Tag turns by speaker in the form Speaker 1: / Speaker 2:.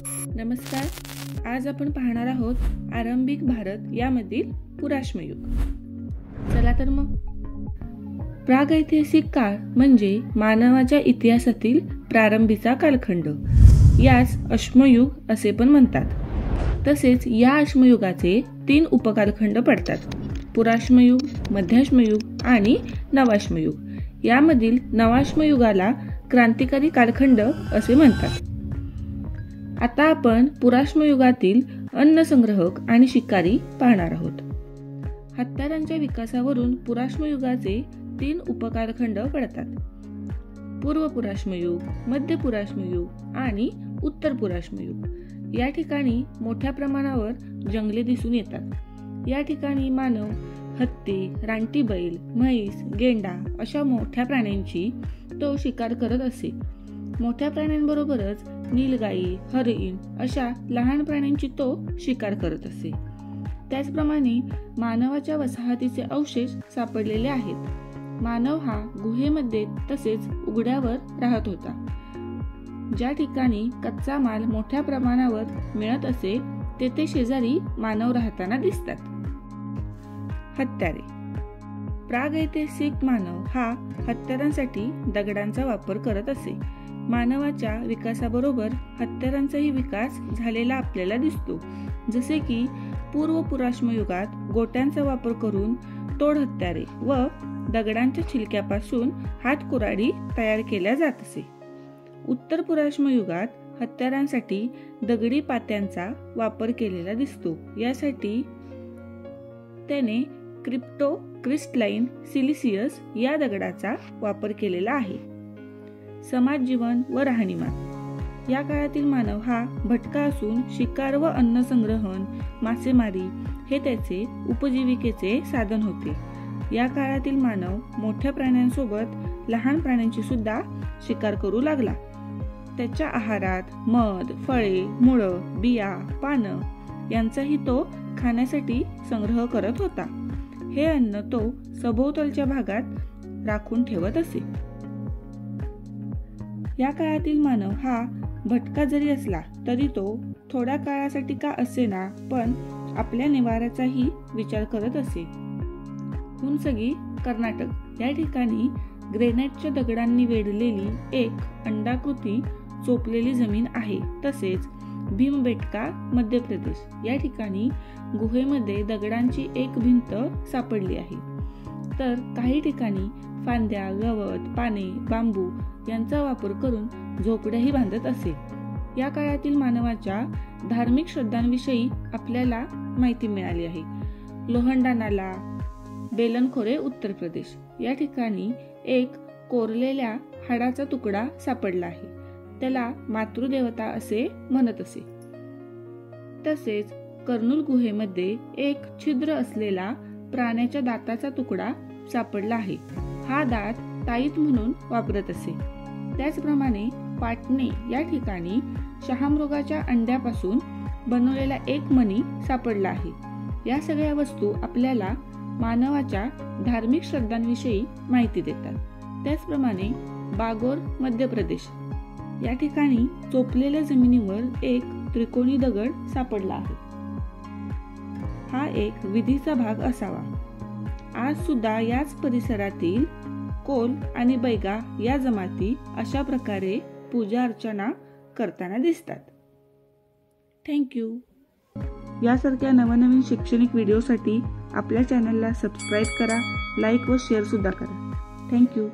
Speaker 1: नमस्कार. आज आपण पाहणार आहोत आरंभिक भारत यामधील पुराश्मयुग. चला तर मग. प्रागैतिहासिक काळ म्हणजे मानवाच्या इतिहासातील प्रारंभीचा कालखंड. यास अश्मयुग असे पण म्हणतात. तसेच या अश्मयुगाचे 3 उपकालखंड पडतात: पुराश्मयुग, मध्याश्मयुग आणि नवाश्मयुग. यामधील नवाश्मयुगाला क्रांतिकारी कालखंड असे म्हणतात. आता आपण पुराश्मयुगातील अन्नसंग्रहक आणि शिकारी पाहणार आहोत. हत्यारांच्या विकासावरून पुराश्मयुगाचे 3 उपकालखंड पडतात: पूर्व पुराश्मयुग, मध्य पुराश्मयुग आणि उत्तर पुराश्मयुग. या ठिकाणी मोठ्या प्रमाणावर जंगले दिसून येतात. या ठिकाणी मानव हत्ती, रानटी बैल, म्हैस, गेंडा अशा मोठ्या प्राण्यांची तो शिकार करत असे. मोठ्या प्राण्यांबरोबरच नीलगाई, हरिण अशा लहान प्राण्यांची तो शिकार करत असे. त्याचप्रमाणे मानवाच्या वसाहतीचे अवशेष सापडलेले आहेत. मानव हा गुहेमध्ये तसेच उघड्यावर राहत होता. ज्या ठिकाणी कच्चा माल मोठ्या प्रमाणावर मिळत असे तेथे शेजारी मानव राहताना दिसतात. हत्यारे. प्रागैतिहासिक मानव हा हत्यारांसाठी दगडांचा वापर करत असे. मानवाच्या विकासाबरोबर हत्यारांचाही विकास झालेला आपल्याला दिसतो. जसे की पूर्व पुराश्मयुगात गोट्यांचा वापर करून तोड हत्यारे व दगडांच्या छिलक्यापासून हातकुराडी तयार केल्या जात असे. उत्तर पुराश्मयुगात हत्यारांसाठी दगडी पात्यांचा वापर केलेला दिसतो. यासाठी त्याने क्रिप्टोक्रिस्टलाइन सिलिसियस या दगडाचा वापर केलेला आहे. समाज जीवन व राहणीमान. या काळातील मानव हा भटका असून शिकार व अन्न संग्रहण, मासेमारी हे त्याचे उपजीविकेचे साधन होते. या काळातील मानव मोठ्या प्राण्यांसोबत लहान प्राण्यांची सुद्धा शिकार करू लागला. त्याच्या आहारात मध, फळे, मुळं, बिया, पानं यांचाही तो खाण्यासाठी संग्रह करत होता. हे अन्न तो सभोवतालच्या भागात राखून ठेवत असे. या काळातील मानव हा भटका जरी असला तरी तो थोड्या काळासाठी का असेना पण आपल्या निवाऱ्याचाही विचार करत असे. हुंसगी, कर्नाटक या ठिकाणी ग्रेनाइटच्या दगडांनी वेढलेली एक अंडाकृती चोपलेली जमीन आहे. तसेच भीमबेटका, मध्य प्रदेश या ठिकाणी गुहेमध्ये दगडांची एक भिंत सापडली आहे. तर काही ठिकाणी फांद्या, गवत, पाने, बांबू यांचा वापर करून झोपड्याही बांधत असे. या काळातील मानवाच्या धार्मिक श्रद्धांविषयी आपल्याला माहिती मिळाली आहे. लोहंडानाला, बेलनखोरे, उत्तर प्रदेश या ठिकाणी एक कोरलेल्या हाडाचा तुकडा सापडला आहे. त्याला मातृदेवता असे म्हणत असे. तसेच कर्नूल गुहेमध्ये एक छिद्र असलेला प्राण्याच्या दाताचा तुकडा सापडला आहे. हा दात ताईत म्हणून वापरत असे. त्याचप्रमाणे पाटणे या ठिकाणी शहामृगाच्या अंड्यापासून बनवलेला एक मणी सापडला आहे. या सगळ्या वस्तू आपल्याला मानवाच्या धार्मिक श्रद्धांविषयी माहिती देतात. त्याचप्रमाणे बागोर, मध्य प्रदेश या ठिकाणी चोपलेल्या जमिनीवर एक त्रिकोणी दगड सापडला आहे. हा एक विधीचा भाग असावा. आज सुद्धा याच परिसरातील कोल आणि बैगा या जमाती अशा प्रकारे पूजा अर्चना करताना दिसतात. थँक्यू. यासारख्या नवनवीन शैक्षणिक व्हिडिओसाठी आपल्या चॅनलला सबस्क्राईब करा, लाईक व शेअर सुद्धा करा. थँक्यू.